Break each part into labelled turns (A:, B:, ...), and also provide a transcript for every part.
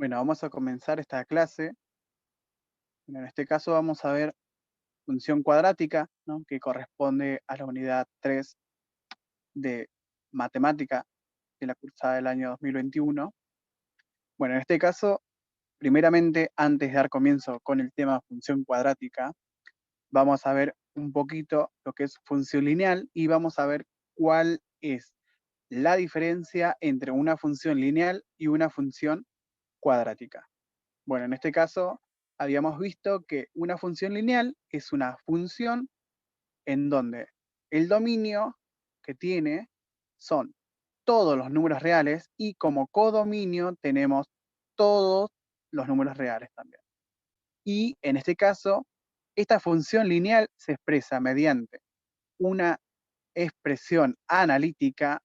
A: Bueno, vamos a comenzar esta clase. Bueno, en este caso vamos a ver función cuadrática, ¿no? Que corresponde a la unidad 3 de matemática de la cursada del año 2021. Bueno, en este caso, primeramente, antes de dar comienzo con el tema función cuadrática, vamos a ver un poquito lo que es función lineal y vamos a ver cuál es la diferencia entre una función lineal y una función cuadrática. Bueno, en este caso habíamos visto que una función lineal es una función en donde el dominio que tiene son todos los números reales y como codominio tenemos todos los números reales también. Y en este caso, esta función lineal se expresa mediante una expresión analítica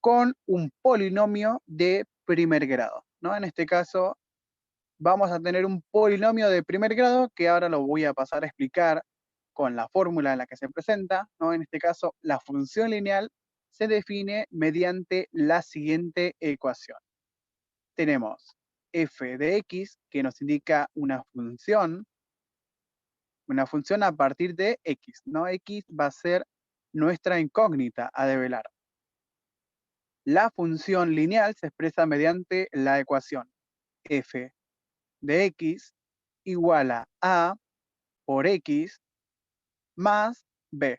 A: con un polinomio de primer grado, ¿no? En este caso, vamos a tener un polinomio de primer grado que ahora lo voy a pasar a explicar con la fórmula en la que se presenta, ¿no? En este caso, la función lineal se define mediante la siguiente ecuación. Tenemos f de x, que nos indica una función a partir de x, ¿no? X va a ser nuestra incógnita a develar. La función lineal se expresa mediante la ecuación f de x igual a por x más b.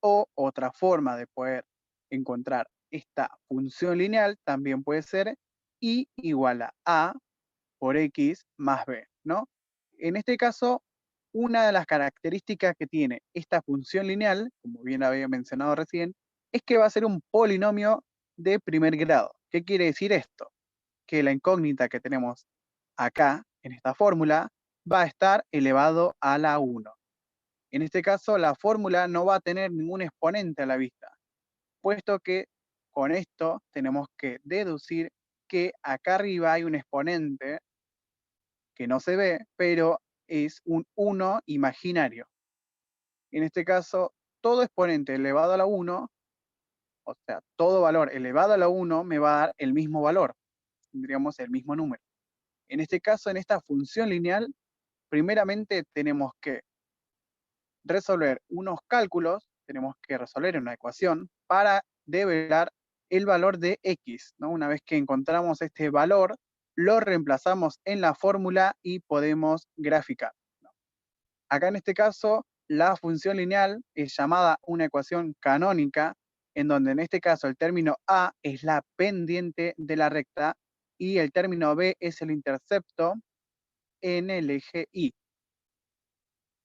A: O otra forma de poder encontrar esta función lineal también puede ser y igual a por x más b, ¿no? En este caso, una de las características que tiene esta función lineal, como bien había mencionado recién, es que va a ser un polinomio de primer grado. ¿Qué quiere decir esto? Que la incógnita que tenemos acá, en esta fórmula, va a estar elevado a la 1. En este caso, la fórmula no va a tener ningún exponente a la vista, puesto que con esto tenemos que deducir que acá arriba hay un exponente que no se ve, pero es un 1 imaginario. En este caso, todo exponente elevado a la 1, o sea, todo valor elevado a la 1 me va a dar el mismo valor, tendríamos el mismo número. En este caso, en esta función lineal, primeramente tenemos que resolver unos cálculos, tenemos que resolver una ecuación para develar el valor de x, ¿no? Una vez que encontramos este valor, lo reemplazamos en la fórmula y podemos graficar, ¿no? Acá en este caso, la función lineal es llamada una ecuación canónica, en donde en este caso el término a es la pendiente de la recta y el término b es el intercepto en el eje y.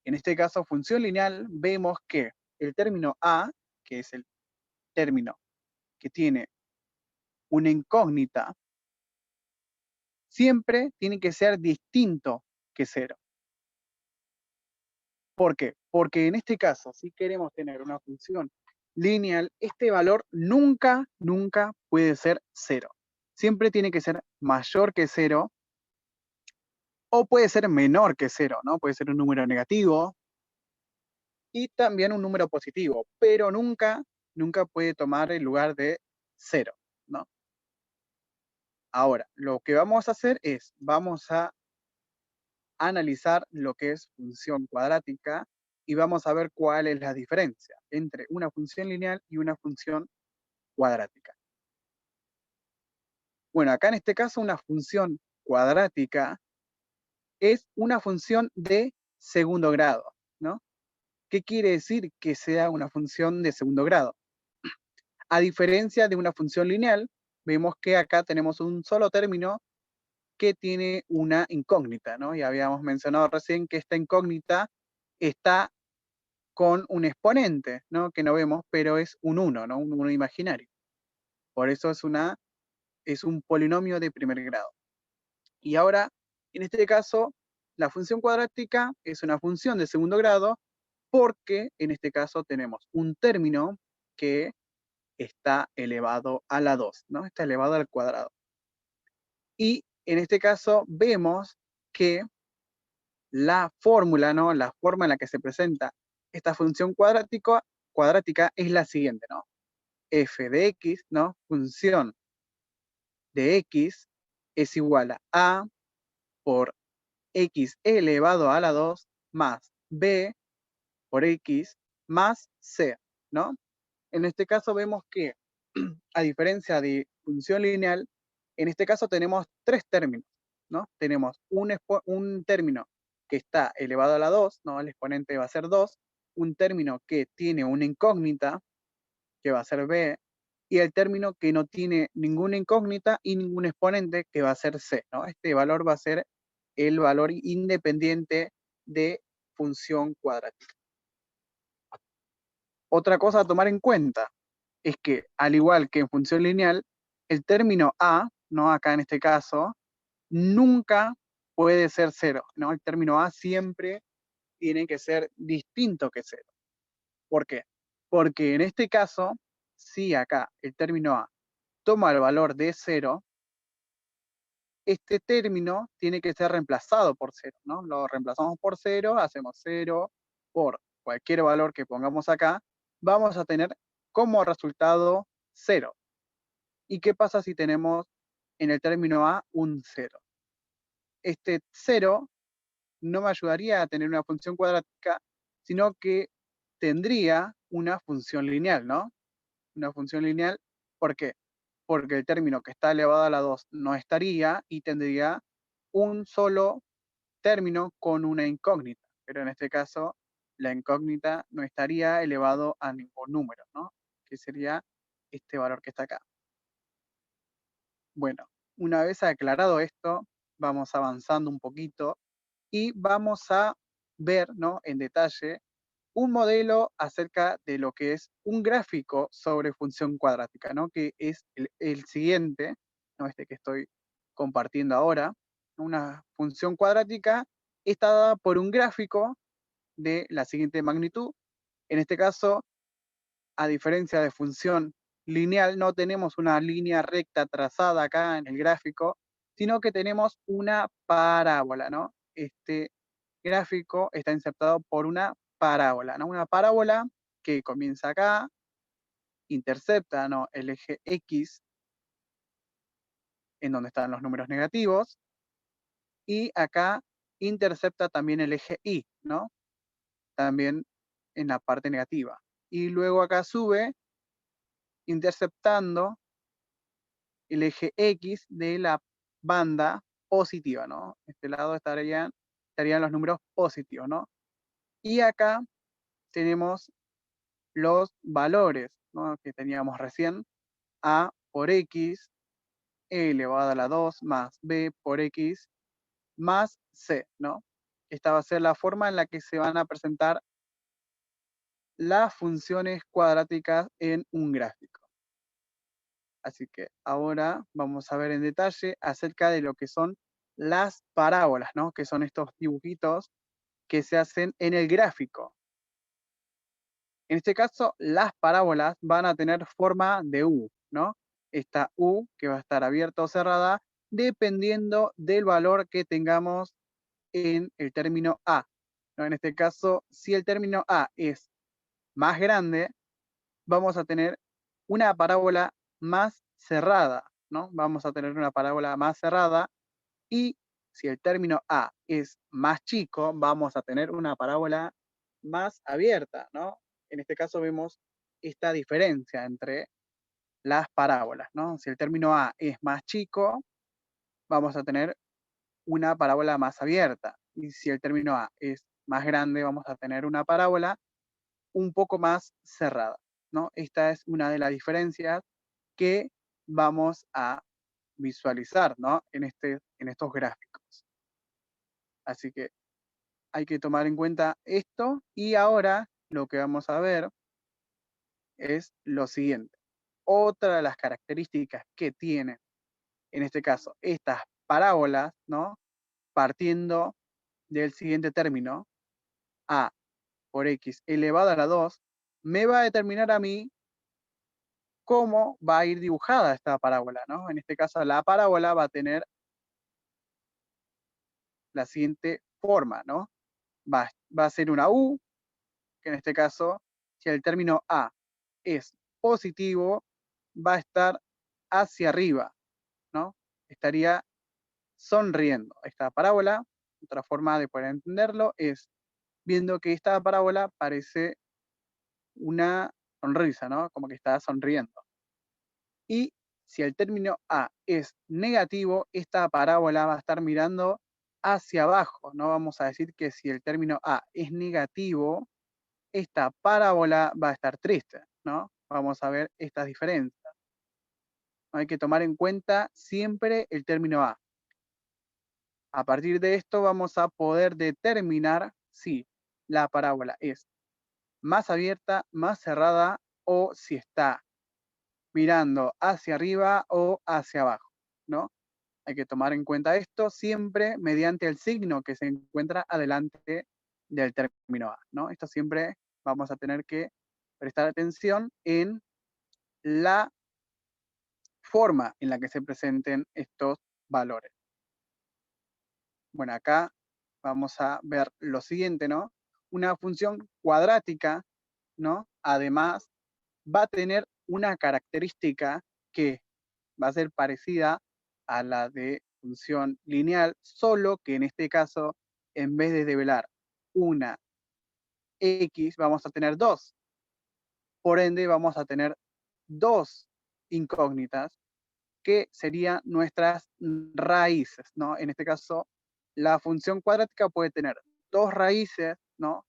A: En este caso, función lineal, vemos que el término a, que es el término que tiene una incógnita, siempre tiene que ser distinto que 0. ¿Por qué? Porque en este caso, si queremos tener una función lineal, este valor nunca puede ser 0. Siempre tiene que ser mayor que 0 o puede ser menor que 0, ¿no? Puede ser un número negativo y también un número positivo, pero nunca puede tomar el lugar de 0, ¿no? Ahora, lo que vamos a hacer es, vamos a analizar lo que es función cuadrática y vamos a ver cuál es la diferencia entre una función lineal y una función cuadrática. Bueno, acá en este caso una función cuadrática es una función de segundo grado, ¿no? ¿Qué quiere decir que sea una función de segundo grado? A diferencia de una función lineal, vemos que acá tenemos un solo término que tiene una incógnita, ¿no? Y habíamos mencionado recién que esta incógnita está con un exponente, ¿no? Que no vemos, pero es un 1, ¿no? Un 1 imaginario. Por eso es un polinomio de primer grado. Y ahora, en este caso, la función cuadrática es una función de segundo grado porque en este caso tenemos un término que está elevado a la 2, ¿no? Está elevado al cuadrado. Y en este caso vemos que la fórmula, ¿no? La forma en la que se presenta esta función cuadrática es la siguiente, ¿no? F de x, ¿no? Función de x es igual a por x elevado a la 2 más b por x más c, ¿no? En este caso vemos que, a diferencia de función lineal, en este caso tenemos tres términos, ¿no? Tenemos un término que está elevado a la 2, ¿no? El exponente va a ser 2, un término que tiene una incógnita, que va a ser b, y el término que no tiene ninguna incógnita y ningún exponente, que va a ser c, ¿no? Este valor va a ser el valor independiente de función cuadrática. Otra cosa a tomar en cuenta es que, al igual que en función lineal, el término a, ¿no? Acá en este caso, nunca puede ser cero, ¿no? El término a siempre tiene que ser distinto que cero. ¿Por qué? Porque en este caso, si acá el término a toma el valor de 0, este término tiene que ser reemplazado por 0, ¿no? Lo reemplazamos por 0, hacemos 0 por cualquier valor que pongamos acá, vamos a tener como resultado 0. ¿Y qué pasa si tenemos en el término a un 0? Este 0 no me ayudaría a tener una función cuadrática, sino que tendría una función lineal, ¿no? Una función lineal, ¿por qué? Porque el término que está elevado a la 2 no estaría y tendría un solo término con una incógnita, pero en este caso la incógnita no estaría elevado a ningún número, ¿no? Que sería este valor que está acá. Bueno, una vez aclarado esto, vamos avanzando un poquito y vamos a ver, ¿no? En detalle un modelo acerca de lo que es un gráfico sobre función cuadrática, ¿no? Que es el siguiente, ¿no? Este que estoy compartiendo ahora. Una función cuadrática está dada por un gráfico de la siguiente magnitud. En este caso, a diferencia de función lineal, no tenemos una línea recta trazada acá en el gráfico, sino que tenemos una parábola, ¿no? Este gráfico está insertado por una parábola, ¿no? Una parábola que comienza acá, intercepta, ¿no? El eje X, en donde están los números negativos, y acá intercepta también el eje Y, ¿no? También en la parte negativa. Y luego acá sube, interceptando el eje X de la banda positiva, ¿no? Este lado estarían los números positivos, ¿no? Y acá tenemos los valores, ¿no? Que teníamos recién, a por x elevado a la 2 más b por x más c, ¿no? Esta va a ser la forma en la que se van a presentar las funciones cuadráticas en un gráfico. Así que ahora vamos a ver en detalle acerca de lo que son las parábolas, ¿no? Que son estos dibujitos que se hacen en el gráfico. En este caso, las parábolas van a tener forma de U, ¿no? Esta U que va a estar abierta o cerrada dependiendo del valor que tengamos en el término A, ¿no? En este caso, si el término A es más grande, vamos a tener una parábola más cerrada, ¿no? Vamos a tener una parábola más cerrada, y si el término A es más chico, vamos a tener una parábola más abierta, ¿no? En este caso vemos esta diferencia entre las parábolas, ¿no? Si el término A es más chico, vamos a tener una parábola más abierta. Y si el término A es más grande, vamos a tener una parábola un poco más cerrada, ¿no? Esta es una de las diferencias que vamos a visualizar, ¿no? En estos gráficos. Así que hay que tomar en cuenta esto, y ahora lo que vamos a ver es lo siguiente. Otra de las características que tienen, en este caso, estas parábolas, ¿no? Partiendo del siguiente término, a por x elevado a la 2, me va a determinar a mí cómo va a ir dibujada esta parábola, ¿no? En este caso, la parábola va a tener la siguiente forma, ¿no? Va a ser una U, que en este caso, si el término A es positivo, va a estar hacia arriba, ¿no? Estaría sonriendo. Esta parábola, otra forma de poder entenderlo es viendo que esta parábola parece una sonrisa, ¿no? Como que está sonriendo. Y si el término A es negativo, esta parábola va a estar mirando hacia abajo. No vamos a decir que si el término A es negativo, esta parábola va a estar triste, ¿no? Vamos a ver estas diferencias. Hay que tomar en cuenta siempre el término A. A partir de esto vamos a poder determinar si la parábola es más abierta, más cerrada o si está mirando hacia arriba o hacia abajo, ¿no? Hay que tomar en cuenta esto siempre mediante el signo que se encuentra adelante del término A, ¿no? Esto siempre vamos a tener que prestar atención en la forma en la que se presenten estos valores. Bueno, acá vamos a ver lo siguiente, ¿no? Una función cuadrática, ¿no? Además, va a tener una característica que va a ser parecida a la de función lineal, solo que en este caso, en vez de develar una x, vamos a tener dos. Por ende, vamos a tener dos incógnitas que serían nuestras raíces, ¿no? En este caso, la función cuadrática puede tener dos raíces, ¿no?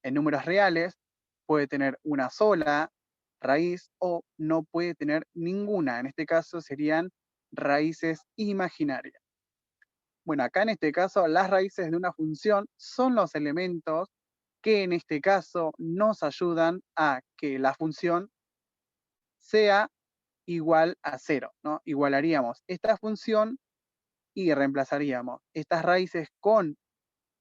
A: En números reales, puede tener una sola raíz o no puede tener ninguna. En este caso serían raíces imaginarias. Bueno, acá en este caso las raíces de una función son los elementos que en este caso nos ayudan a que la función sea igual a 0, ¿no? Igualaríamos esta función y reemplazaríamos estas raíces con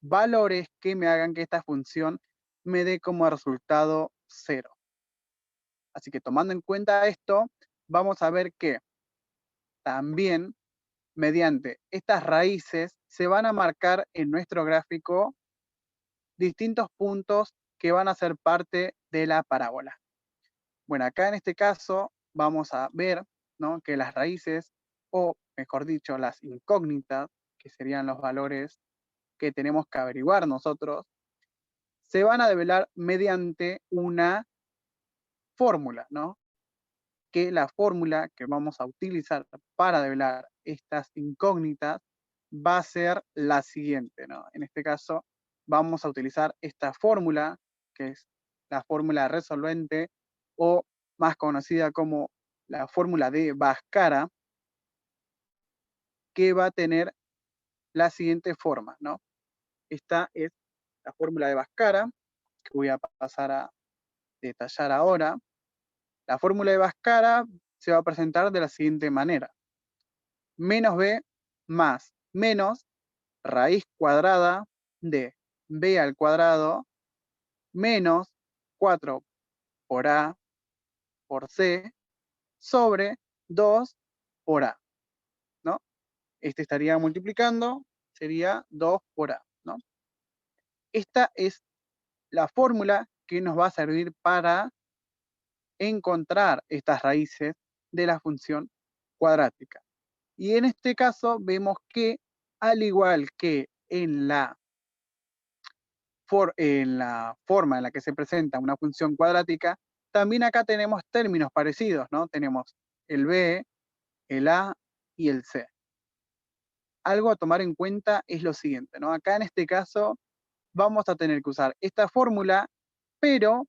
A: valores que me hagan que esta función me dé como resultado 0. Así que tomando en cuenta esto, vamos a ver que también mediante estas raíces se van a marcar en nuestro gráfico distintos puntos que van a ser parte de la parábola. Bueno, acá en este caso vamos a ver, ¿no?, que las raíces, o mejor dicho, las incógnitas, que serían los valores que tenemos que averiguar nosotros, se van a develar mediante una fórmula, ¿no? Que la fórmula que vamos a utilizar para develar estas incógnitas va a ser la siguiente, ¿no? En este caso, vamos a utilizar esta fórmula, que es la fórmula resolvente, o más conocida como la fórmula de Bhaskara, que va a tener la siguiente forma, ¿no? Esta es la fórmula de Bhaskara, que voy a pasar a detallar ahora. La fórmula de Bhaskara se va a presentar de la siguiente manera. Menos b más menos raíz cuadrada de b al cuadrado menos 4 por a por c sobre 2 por a, ¿no? Este estaría multiplicando, sería 2 por a, ¿no? Esta es la fórmula que nos va a servir para encontrar estas raíces de la función cuadrática. Y en este caso vemos que, al igual que en la forma en la que se presenta una función cuadrática, también acá tenemos términos parecidos, ¿no? Tenemos el b, el a y el c. Algo a tomar en cuenta es lo siguiente, ¿no? Acá en este caso vamos a tener que usar esta fórmula, pero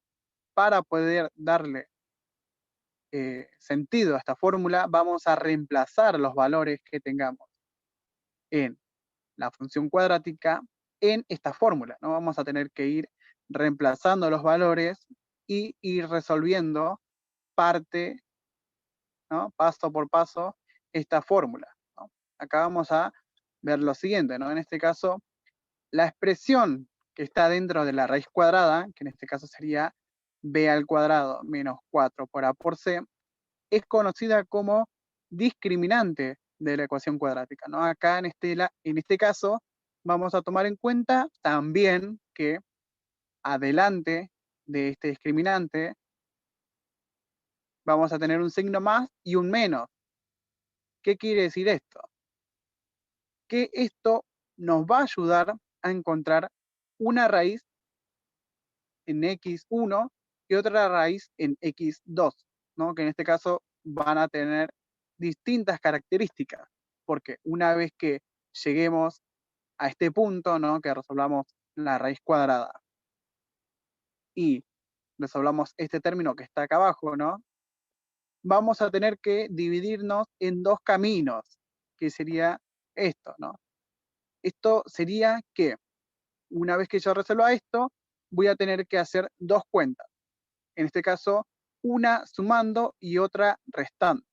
A: para poder darle sentido a esta fórmula, vamos a reemplazar los valores que tengamos en la función cuadrática en esta fórmula, ¿no? Vamos a tener que ir reemplazando los valores y ir resolviendo parte, ¿no?, paso por paso, esta fórmula, ¿no? Acá vamos a ver lo siguiente, ¿no? En este caso, la expresión que está dentro de la raíz cuadrada, que en este caso sería b al cuadrado menos 4 por a por c, es conocida como discriminante de la ecuación cuadrática, ¿no? Acá en este caso vamos a tomar en cuenta también que adelante de este discriminante vamos a tener un signo más y un menos. ¿Qué quiere decir esto? que esto nos va a ayudar a encontrar una raíz en x1 y otra raíz en x2, ¿no? Que en este caso van a tener distintas características, porque una vez que lleguemos a este punto, ¿no? Que resolvamos la raíz cuadrada y resolvamos este término que está acá abajo, ¿no? Vamos a tener que dividirnos en dos caminos, que sería esto, ¿no? Esto sería que una vez que yo resuelva esto, voy a tener que hacer dos cuentas. En este caso, una sumando y otra restando.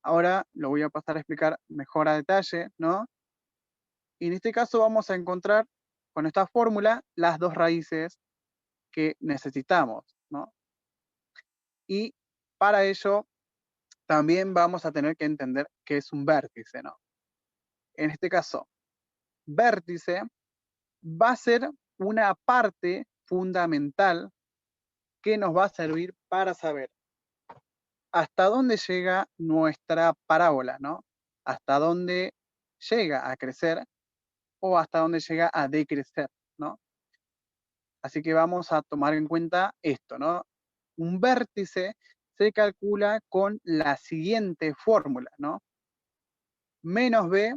A: Ahora lo voy a pasar a explicar mejor a detalle, ¿no? Y en este caso vamos a encontrar con esta fórmula las dos raíces que necesitamos, ¿no? Y para ello también vamos a tener que entender qué es un vértice, ¿no? En este caso, vértice va a ser una parte fundamental que nos va a servir para saber hasta dónde llega nuestra parábola, ¿no? Hasta dónde llega a crecer o hasta dónde llega a decrecer, ¿no? Así que vamos a tomar en cuenta esto, ¿no? Un vértice se calcula con la siguiente fórmula, ¿no? Menos b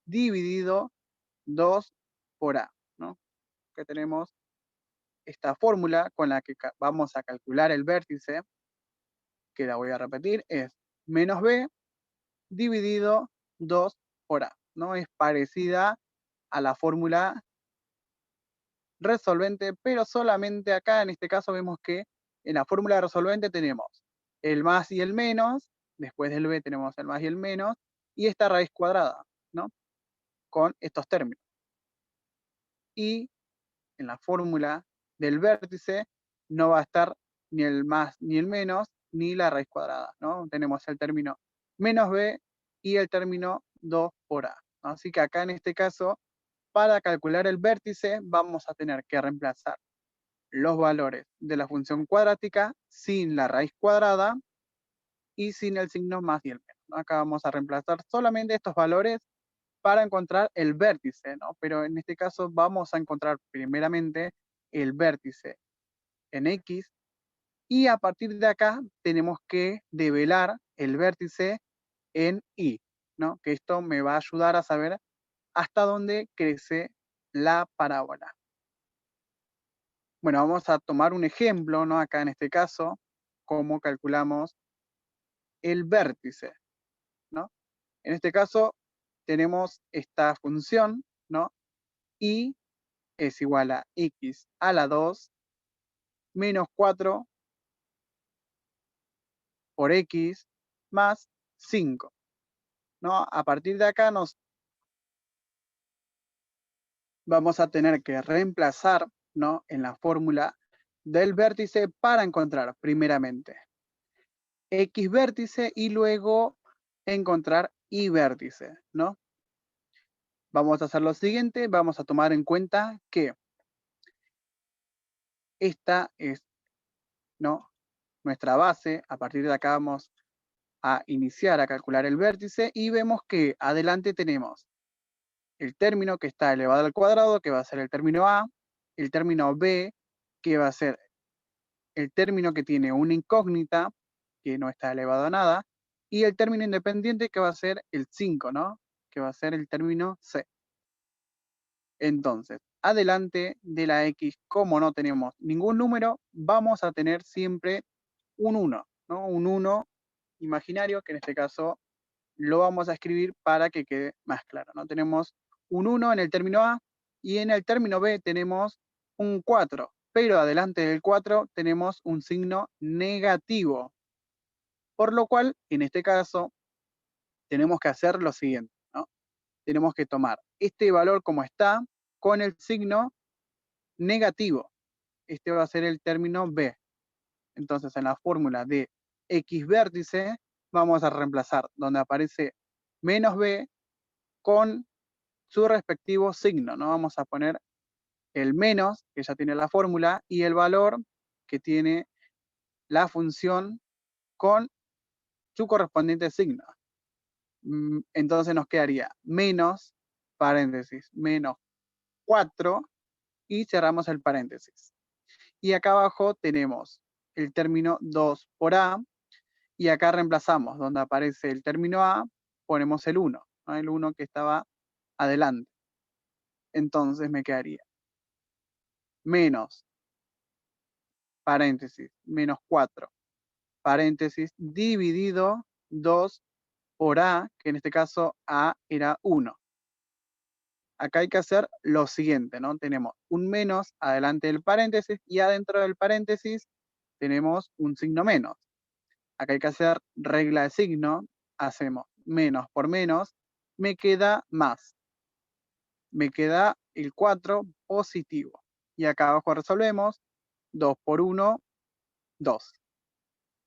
A: dividido 2 por a, ¿no? Que tenemos esta fórmula con la que vamos a calcular el vértice, que la voy a repetir, es menos b dividido 2 por a, ¿no? Es parecida a la fórmula resolvente, pero solamente acá en este caso vemos que en la fórmula resolvente tenemos el más y el menos, después del b tenemos el más y el menos, y esta raíz cuadrada, ¿no? Con estos términos. Y en la fórmula del vértice no va a estar ni el más ni el menos, ni la raíz cuadrada, ¿no? Tenemos el término menos b y el término 2 por a, ¿no? Así que acá en este caso, para calcular el vértice, vamos a tener que reemplazar los valores de la función cuadrática sin la raíz cuadrada y sin el signo más y el menos, ¿no? Acá vamos a reemplazar solamente estos valores para encontrar el vértice, ¿no? Pero en este caso vamos a encontrar primeramente el vértice en X y a partir de acá tenemos que develar el vértice en Y, ¿no? Que esto me va a ayudar a saber hasta dónde crece la parábola. Bueno, vamos a tomar un ejemplo, ¿no? Acá en este caso, cómo calculamos el vértice, ¿no? En este caso tenemos esta función, ¿no? Y es igual a x a la 2 menos 4 por x más 5, ¿no? A partir de acá nos vamos a tener que reemplazar, ¿no? En la fórmula del vértice para encontrar primeramente x vértice y luego encontrar y vértice, ¿no? Vamos a hacer lo siguiente, vamos a tomar en cuenta que esta es, ¿no? Nuestra base. A partir de acá vamos a iniciar a calcular el vértice y vemos que adelante tenemos el término que está elevado al cuadrado, que va a ser el término a, el término b, que va a ser el término que tiene una incógnita, que no está elevado a nada, y el término independiente, que va a ser el 5, ¿no? Que va a ser el término c. Entonces, adelante de la x, como no tenemos ningún número, vamos a tener siempre un 1, ¿no? Un 1 imaginario, que en este caso lo vamos a escribir para que quede más claro, ¿no? Tenemos un 1 en el término A y en el término B tenemos un 4, pero adelante del 4 tenemos un signo negativo, por lo cual, en este caso, tenemos que hacer lo siguiente, ¿no? Tenemos que tomar este valor como está con el signo negativo. Este va a ser el término B. Entonces, en la fórmula de x vértice, vamos a reemplazar donde aparece menos b con su respectivo signo, ¿no? Vamos a poner el menos, que ya tiene la fórmula, y el valor que tiene la función con su correspondiente signo. Entonces nos quedaría menos, paréntesis, menos 4 y cerramos el paréntesis. Y acá abajo tenemos el término 2 por A y acá reemplazamos donde aparece el término A, ponemos el 1, ¿no? El 1 que estaba adelante. Entonces me quedaría menos, paréntesis, menos 4, paréntesis, dividido 2 por A, que en este caso A era 1. Acá hay que hacer lo siguiente, ¿no? Tenemos un menos adelante del paréntesis y adentro del paréntesis tenemos un signo menos. Acá hay que hacer regla de signo, hacemos menos por menos, me queda más. Me queda el 4 positivo. Y acá abajo resolvemos, 2 por 1, 2.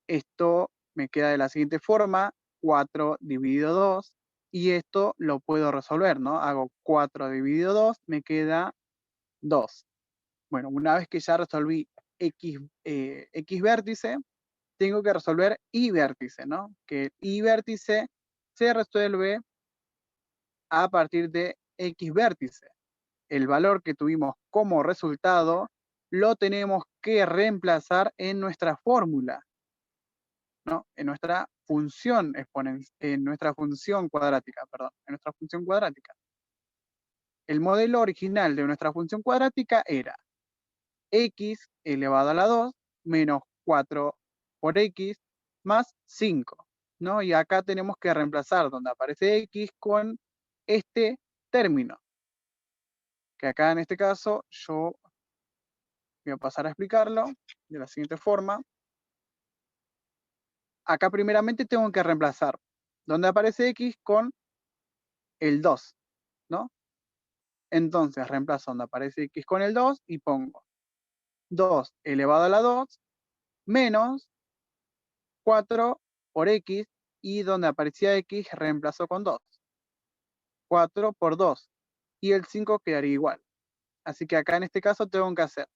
A: Esto me queda de la siguiente forma, 4 dividido 2, y esto lo puedo resolver, ¿no? Hago 4 dividido 2, me queda 2. Bueno, una vez que ya resolví X vértice, tengo que resolver Y vértice, ¿no? Que Y vértice se resuelve a partir de X vértice. El valor que tuvimos como resultado lo tenemos que reemplazar en nuestra fórmula, ¿no? En nuestra función en nuestra función cuadrática, perdón, en nuestra función cuadrática. El modelo original de nuestra función cuadrática era x elevado a la 2 menos 4 por x más 5, ¿no? Y acá tenemos que reemplazar donde aparece x con este término, que acá en este caso yo voy a pasar a explicarlo de la siguiente forma. Acá primeramente tengo que reemplazar donde aparece x con el 2, ¿no? Entonces reemplazo donde aparece x con el 2 y pongo 2 elevado a la 2 menos 4 por x y donde aparecía x reemplazo con 2. 4 por 2 y el 5 quedaría igual. Así que acá en este caso tengo que hacer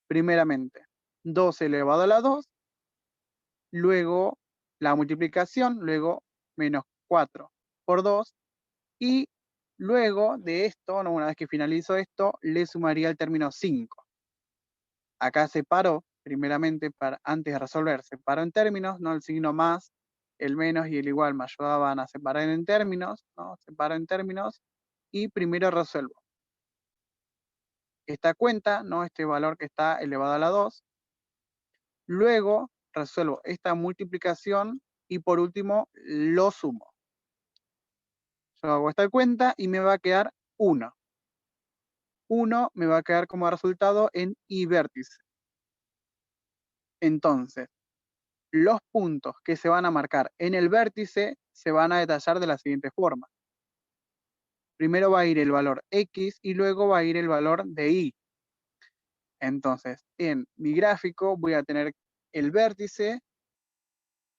A: primeramente 2 elevado a la 2, luego la multiplicación, luego menos 4 por 2 y luego de esto, una vez que finalizo esto, le sumaría el término 5. Acá separo primeramente antes de resolver, separo en términos, no el signo más, el menos y el igual me ayudaban a separar en términos, ¿no? Separo en términos y primero resuelvo esta cuenta, ¿no? Este valor que está elevado a la 2. Luego resuelvo esta multiplicación y por último lo sumo. Yo hago esta cuenta y me va a quedar 1. 1 me va a quedar como resultado en Y vértice. Entonces, los puntos que se van a marcar en el vértice se van a detallar de la siguiente forma. Primero va a ir el valor X y luego va a ir el valor de Y. Entonces, en mi gráfico voy a tener el vértice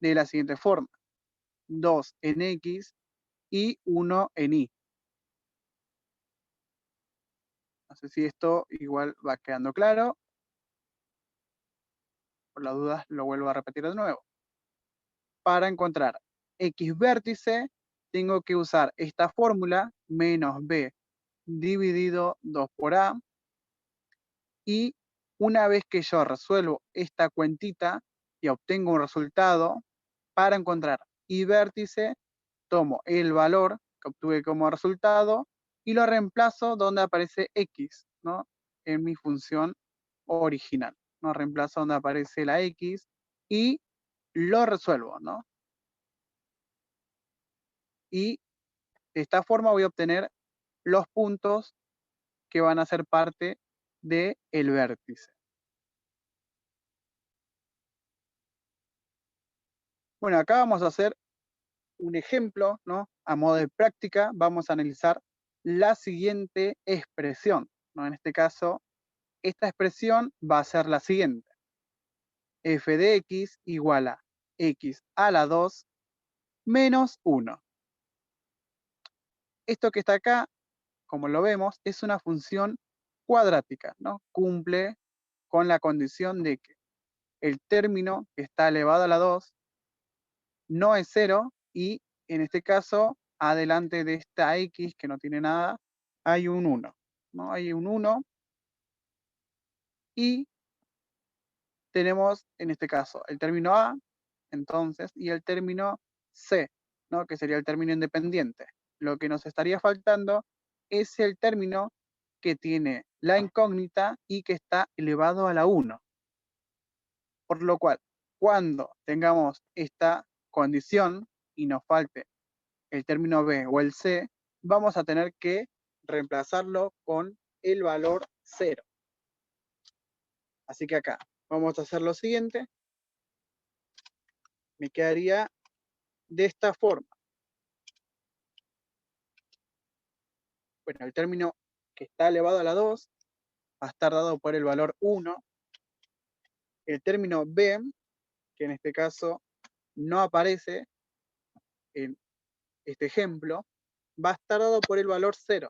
A: de la siguiente forma. 2 en X y 1 en Y. No sé si esto igual va quedando claro. Por las dudas lo vuelvo a repetir de nuevo. Para encontrar X vértice, tengo que usar esta fórmula, menos B dividido 2 por A. Y una vez que yo resuelvo esta cuentita y obtengo un resultado, para encontrar Y vértice, tomo el valor que obtuve como resultado y lo reemplazo donde aparece X, ¿no? En mi función original, ¿no? Reemplazo donde aparece la X y lo resuelvo, ¿no? Y de esta forma voy a obtener los puntos que van a ser parte del vértice. Bueno, acá vamos a hacer un ejemplo, ¿no? A modo de práctica, vamos a analizar la siguiente expresión, ¿no? En este caso, esta expresión va a ser la siguiente. F de x igual a x a la 2 menos 1. Esto que está acá, como lo vemos, es una función cuadrática, ¿no? Cumple con la condición de que el término que está elevado a la 2 no es 0 y en este caso adelante de esta X que no tiene nada, hay un 1, ¿no? Hay un 1 y tenemos en este caso el término A, entonces, y el término C, ¿no? Que sería el término independiente. Lo que nos estaría faltando es el término que tiene la incógnita y que está elevado a la 1. Por lo cual, cuando tengamos esta condición y nos falte el término B o el C, vamos a tener que reemplazarlo con el valor 0. Así que acá vamos a hacer lo siguiente. Me quedaría de esta forma. Bueno, el término que está elevado a la 2 va a estar dado por el valor 1. El término B, que en este caso no aparece en este ejemplo, va a estar dado por el valor 0.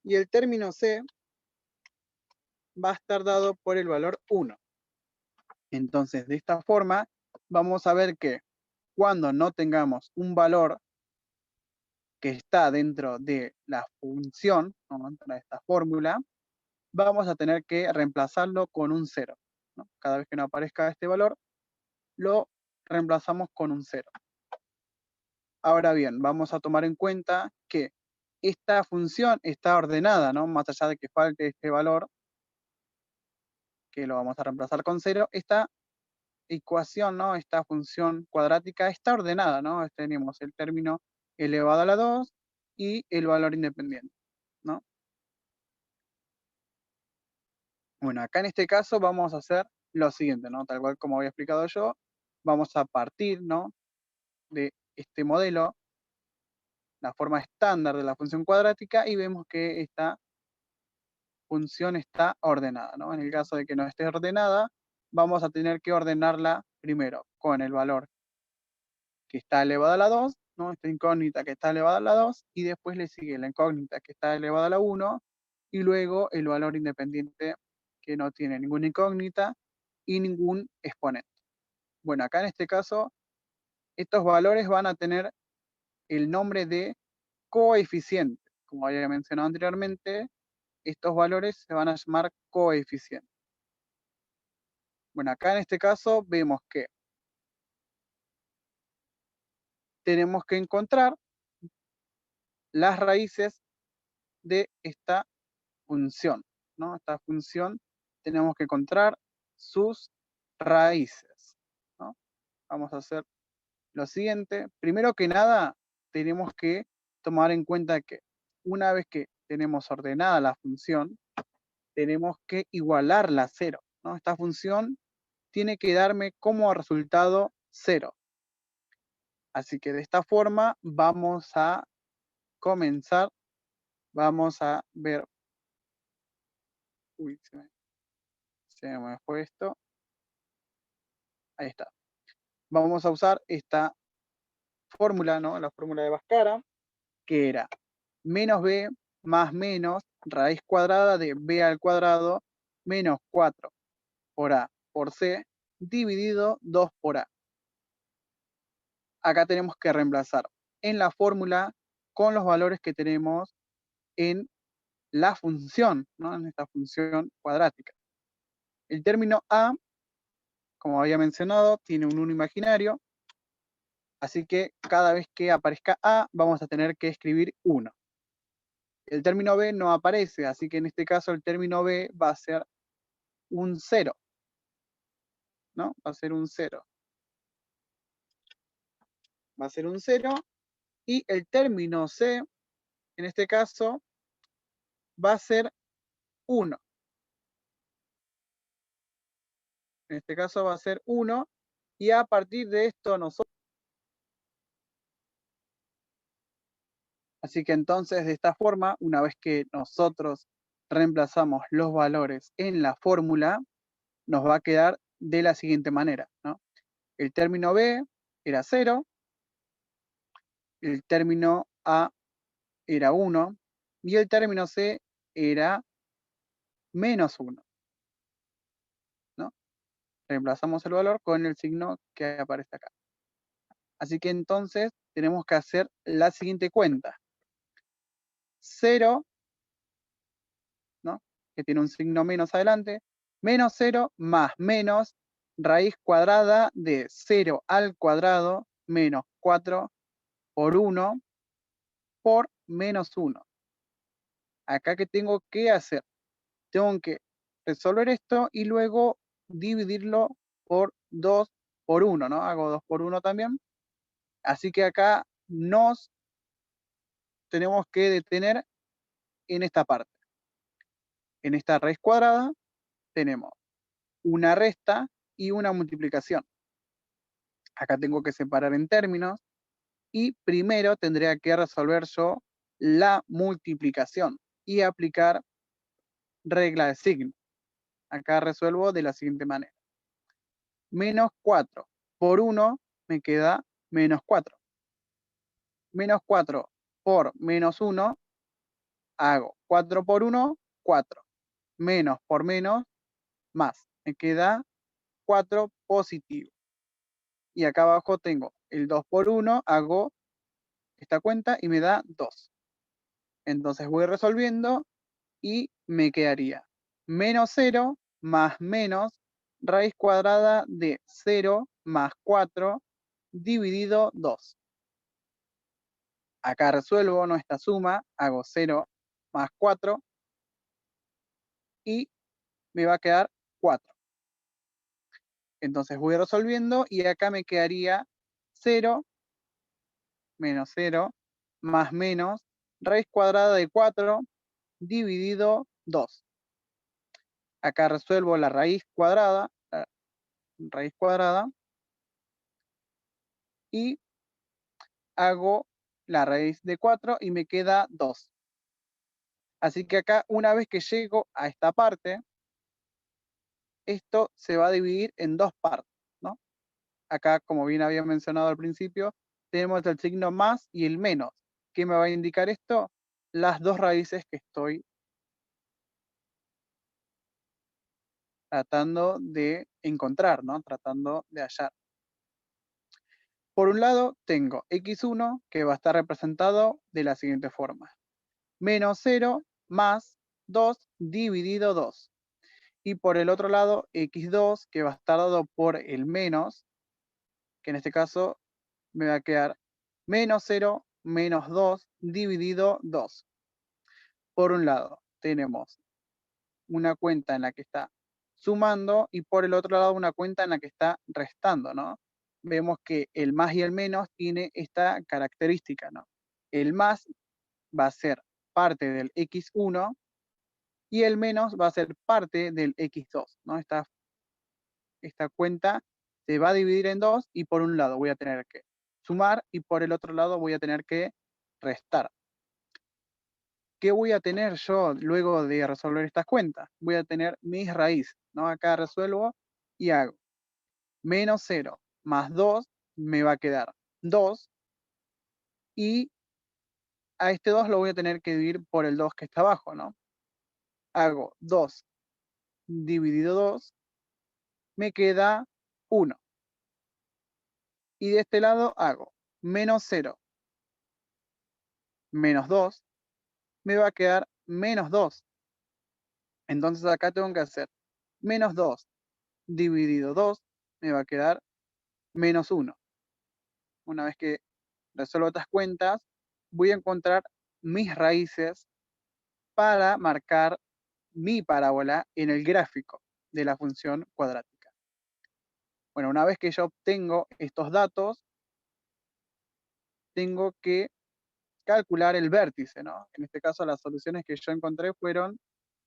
A: Y el término C va a estar dado por el valor 1. Entonces, de esta forma, vamos a ver que cuando no tengamos un valor que está dentro de la función, ¿no? Dentro de esta fórmula, vamos a tener que reemplazarlo con un 0, ¿no? Cada vez que no aparezca este valor, lo reemplazamos con un 0. Ahora bien, vamos a tomar en cuenta que esta función está ordenada, ¿no? Más allá de que falte este valor, que lo vamos a reemplazar con 0, esta ecuación, ¿no? Esta función cuadrática está ordenada, ¿no? Tenemos el término elevado a la 2 y el valor independiente, ¿no? Bueno, acá en este caso vamos a hacer lo siguiente, ¿no? Tal cual como había explicado yo, vamos a partir, ¿no? De este modelo, la forma estándar de la función cuadrática, y vemos que esta función está ordenada, ¿no? En el caso de que no esté ordenada, vamos a tener que ordenarla primero con el valor que está elevado a la 2, ¿no? Esta incógnita que está elevada a la 2, y después le sigue la incógnita que está elevada a la 1, y luego el valor independiente que no tiene ninguna incógnita y ningún exponente. Bueno, acá en este caso, estos valores van a tener el nombre de coeficiente. Como había mencionado anteriormente, estos valores se van a llamar coeficientes. Bueno, acá en este caso vemos que tenemos que encontrar las raíces de esta función, ¿no? Esta función tenemos que encontrar sus raíces, ¿no? Vamos a hacer lo siguiente. Primero que nada, tenemos que tomar en cuenta que una vez que tenemos ordenada la función, tenemos que igualarla a 0, ¿no? Esta función tiene que darme como resultado 0. Así que de esta forma vamos a comenzar, vamos a ver, uy, se me fue esto, ahí está. Vamos a usar esta fórmula, ¿no? La fórmula de Bhaskara, que era menos b más menos raíz cuadrada de b al cuadrado menos 4 por a por c dividido 2 por a. Acá tenemos que reemplazar en la fórmula con los valores que tenemos en la función, ¿no? En esta función cuadrática. El término a, como había mencionado, tiene un 1 imaginario, así que cada vez que aparezca a, vamos a tener que escribir 1. El término b no aparece, así que en este caso el término b va a ser un 0, ¿no? Va a ser un 0. Va a ser un 0, y el término c, en este caso, va a ser 1. En este caso va a ser 1, y a partir de esto nosotros... Así que entonces, de esta forma, una vez que nosotros reemplazamos los valores en la fórmula, nos va a quedar de la siguiente manera, ¿no? El término b era 0, el término a era 1, y el término c era menos 1, ¿no? Reemplazamos el valor con el signo que aparece acá. Así que entonces tenemos que hacer la siguiente cuenta. 0, ¿no? Que tiene un signo menos adelante, menos 0 más menos raíz cuadrada de 0 al cuadrado menos 4 por 1 por menos 1. Acá, ¿qué tengo que hacer? Tengo que resolver esto y luego dividirlo por 2 por 1, ¿no? Hago 2 por 1 también. Así que acá nos tenemos que detener en esta parte. En esta raíz cuadrada tenemos una resta y una multiplicación. Acá tengo que separar en términos y primero tendría que resolver yo la multiplicación y aplicar regla de signo. Acá resuelvo de la siguiente manera. Menos 4 por 1 me queda menos 4. Menos 4 por menos 1, hago 4 por 1, 4. Menos por menos, más. Me queda 4 positivo. Y acá abajo tengo el 2 por 1, hago esta cuenta y me da 2. Entonces voy resolviendo y me quedaría menos 0 más menos raíz cuadrada de 0 más 4 dividido 2. Acá resuelvo nuestra suma, hago 0 más 4 y me va a quedar 4. Entonces voy resolviendo y acá me quedaría 0 menos 0 más menos raíz cuadrada de 4 dividido 2. Acá resuelvo la raíz cuadrada y hago la raíz de 4 y me queda 2. Así que acá, una vez que llego a esta parte, esto se va a dividir en dos partes, ¿no? Acá, como bien había mencionado al principio, tenemos el signo más y el menos. ¿Qué me va a indicar esto? Las dos raíces que estoy tratando de encontrar, ¿no? Tratando de hallar. Por un lado, tengo x1, que va a estar representado de la siguiente forma. Menos 0 más 2 dividido 2. Y por el otro lado, x2, que va a estar dado por el menos, que en este caso me va a quedar menos 0 menos 2 dividido 2. Por un lado, tenemos una cuenta en la que está sumando y por el otro lado una cuenta en la que está restando, ¿no? Vemos que el más y el menos tiene esta característica, ¿no? El más va a ser parte del x1 y el menos va a ser parte del x2, ¿no? Esta cuenta se va a dividir en dos y por un lado voy a tener que sumar y por el otro lado voy a tener que restar. ¿Qué voy a tener yo luego de resolver estas cuentas? Voy a tener mis raíces, ¿no? Acá resuelvo y hago menos 0 más 2, me va a quedar 2 y a este 2 lo voy a tener que dividir por el 2 que está abajo, ¿no? Hago 2 dividido 2, me queda 1. Y de este lado hago menos 0 menos 2, me va a quedar menos 2. Entonces acá tengo que hacer menos 2 dividido 2, me va a quedar menos 1. Una vez que resuelvo estas cuentas, voy a encontrar mis raíces para marcar mi parábola en el gráfico de la función cuadrática. Bueno, una vez que yo obtengo estos datos, tengo que calcular el vértice, ¿no? En este caso, las soluciones que yo encontré fueron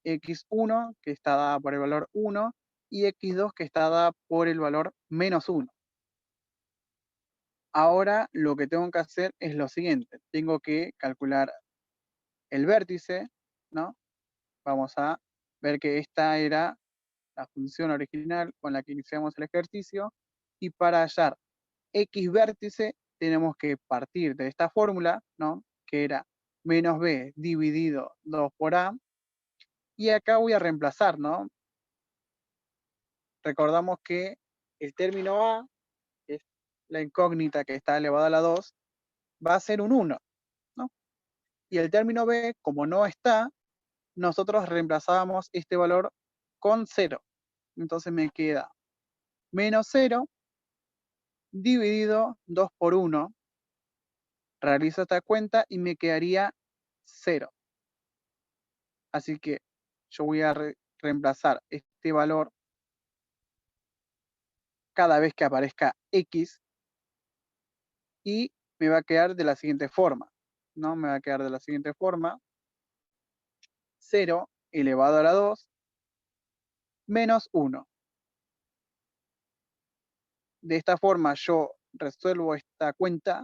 A: x1, que está dada por el valor 1, y x2, que está dada por el valor menos 1. Ahora lo que tengo que hacer es lo siguiente. Tengo que calcular el vértice, ¿no? Vamos a ver que esta era la función original con la que iniciamos el ejercicio. Y para hallar x vértice tenemos que partir de esta fórmula, ¿no? Que era menos b dividido 2 por a. Y acá voy a reemplazar, ¿no? Recordamos que el término a es la incógnita que está elevado a la 2, va a ser un 1, ¿no? Y el término b, como no está, nosotros reemplazábamos este valor con 0. Entonces me queda menos 0 dividido 2 por 1. Realizo esta cuenta y me quedaría 0. Así que yo voy a reemplazar este valor cada vez que aparezca x y me va a quedar de la siguiente forma, ¿no? Me va a quedar de la siguiente forma: 0 elevado a la 2 menos 1. De esta forma yo resuelvo esta cuenta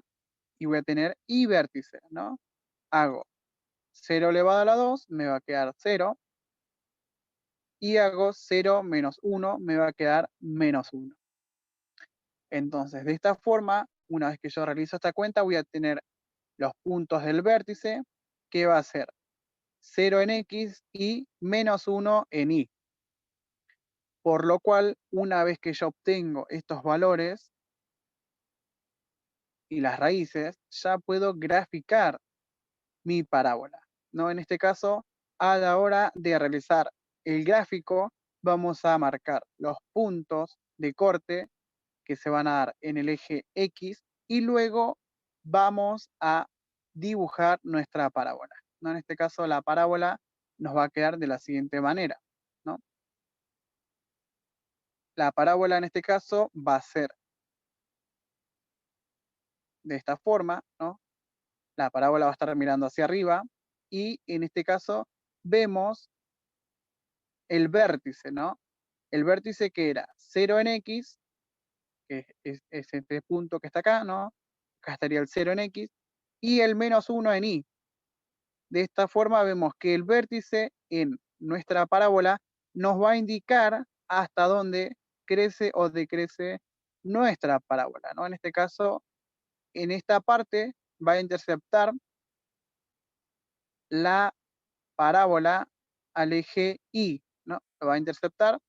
A: y voy a tener y vértice, ¿no? Hago 0 elevado a la 2, me va a quedar 0. Y hago 0 menos 1, me va a quedar menos 1. Entonces, de esta forma, una vez que yo realizo esta cuenta, voy a tener los puntos del vértice, que va a ser 0 en x y menos 1 en y. Por lo cual, una vez que yo obtengo estos valores y las raíces, ya puedo graficar mi parábola, ¿no? En este caso, a la hora de realizar el gráfico, vamos a marcar los puntos de corte que se van a dar en el eje X y luego vamos a dibujar nuestra parábola, ¿no? En este caso, la parábola nos va a quedar de la siguiente manera, ¿no? La parábola en este caso va a ser de esta forma, ¿no? La parábola va a estar mirando hacia arriba y en este caso vemos el vértice, ¿no? El vértice que era 0 en X, que es este punto que está acá, ¿no? Acá estaría el 0 en X, y el menos 1 en Y. De esta forma vemos que el vértice en nuestra parábola nos va a indicar hasta dónde crece o decrece nuestra parábola, ¿no? En este caso, en esta parte va a interceptar la parábola al eje Y, ¿no? Lo va a interceptar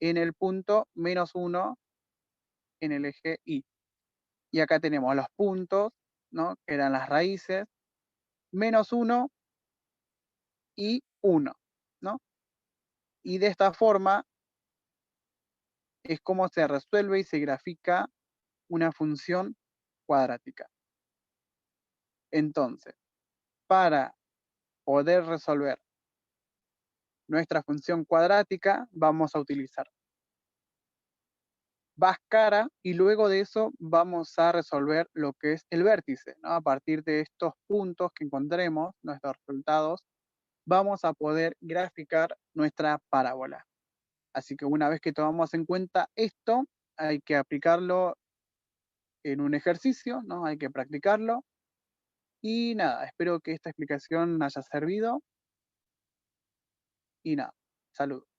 A: en el punto menos 1 en el eje Y. Y acá tenemos los puntos, ¿no? Que eran las raíces, menos 1 y 1, ¿no? Y de esta forma es como se resuelve y se grafica una función cuadrática. Entonces, para poder resolver nuestra función cuadrática, vamos a utilizar Bhaskara y luego de eso vamos a resolver lo que es el vértice, ¿no? A partir de estos puntos que encontremos, nuestros resultados, vamos a poder graficar nuestra parábola. Así que una vez que tomamos en cuenta esto, hay que aplicarlo en un ejercicio, ¿no? Hay que practicarlo. Y nada, espero que esta explicación haya servido. Y nada, saludos.